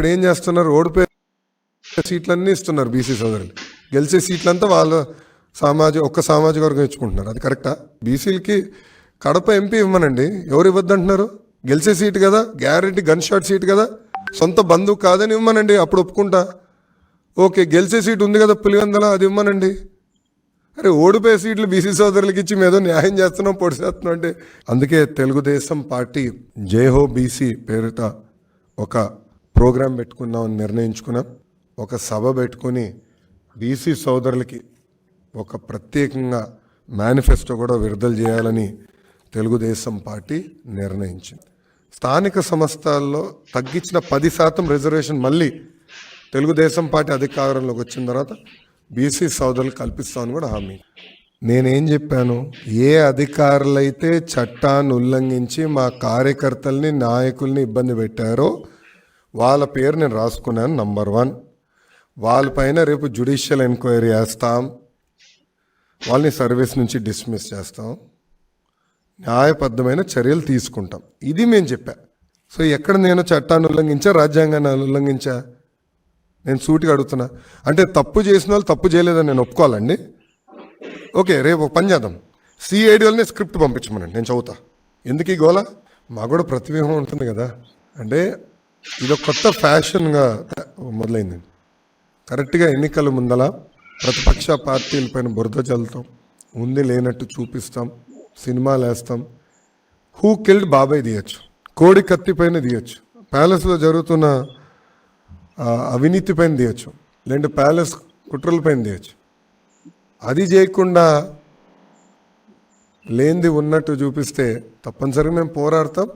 ఇప్పుడు ఏం చేస్తున్నారు, ఓడిపోయే సీట్లన్నీ ఇస్తున్నారు బీసీ సోదరులు, గెలిచే సీట్లంతా వాళ్ళ ఒక్క సామాజిక వర్గం ఇచ్చుకుంటున్నారు. అది కరెక్టా? బీసీలకి కడప ఎంపీ ఇవ్వమనండి, ఎవరు ఇవ్వద్దంటున్నారు? గెలిచే సీటు కదా, గ్యారెంటీ గన్ షాట్ సీట్ కదా, సొంత బంధువు కాదని ఇవ్వమనండి, అప్పుడు ఒప్పుకుంటా. ఓకే, గెలిచే సీటు ఉంది కదా పులివెందల, అది ఇవ్వమనండి. అరే ఓడిపోయే సీట్లు బీసీ సోదరులకి ఇచ్చి మేదో న్యాయం చేస్తున్నాం, పొడిచేస్తున్నాం అంటే. అందుకే తెలుగుదేశం పార్టీ జై హో బీసీ పేరిట ఒక ప్రోగ్రాం పెట్టుకున్నామని నిర్ణయించుకున్నాం. ఒక సభ పెట్టుకుని బీసీ సోదరులకి ఒక ప్రత్యేకంగా మేనిఫెస్టో కూడా విడుదల చేయాలని తెలుగుదేశం పార్టీ నిర్ణయించింది. స్థానిక సంస్థల్లో తగ్గించిన 10% రిజర్వేషన్ మళ్ళీ తెలుగుదేశం పార్టీ అధికారంలోకి వచ్చిన తర్వాత బీసీ సోదరులు కల్పిస్తామని కూడా హామీ. నేనేం చెప్పాను, ఏ అధికారులైతే చట్టాన్ని ఉల్లంఘించి మా కార్యకర్తల్ని నాయకుల్ని ఇబ్బంది పెట్టారో వాళ్ళ పేరు నేను రాసుకున్నాను. నంబర్ 1, వాళ్ళపైన రేపు జ్యుడిషియల్ ఎంక్వైరీ చేస్తాం, వాళ్ళని సర్వీస్ నుంచి డిస్మిస్ చేస్తాం, న్యాయబద్ధమైన చర్యలు తీసుకుంటాం. ఇది మేము చెప్పా. సో ఎక్కడ నేను చట్టాన్ని ఉల్లంఘించా, రాజ్యాంగాన్ని ఉల్లంఘించా? నేను సూటిగా అడుగుతున్నా. అంటే తప్పు చేసిన వాళ్ళు తప్పు చేయలేదని నేను ఒప్పుకోవాలండి. ఓకే, రేపు ఒక పని చేద్దాం, సిఐడి వాళ్ళని స్క్రిప్ట్ పంపించమనండి, నేను చదువుతా. ఎందుకు ఈ గోల? మాకు కూడా ప్రతివ్యూహం ఉంటుంది కదా. అంటే ఇదొక కొత్త ఫ్యాషన్గా మొదలైంది. కరెక్ట్గా ఎన్నికల ముందల ప్రతిపక్ష పార్టీలపైన బురద చల్లుతాం, ఉంది లేనట్టు చూపిస్తాం, సినిమాలు వేస్తాం. హూ కిల్డ్ బాబాయ్ తీయచ్చు, కోడి కత్తి పైన తీయచ్చు, ప్యాలెస్లో జరుగుతున్న అవినీతి పైన తీయచ్చు, లేదంటే ప్యాలెస్ కుట్రల పైన తీయచ్చు. అది చేయకుండా లేనిది ఉన్నట్టు చూపిస్తే తప్పనిసరిగా మేము పోరాడతాం.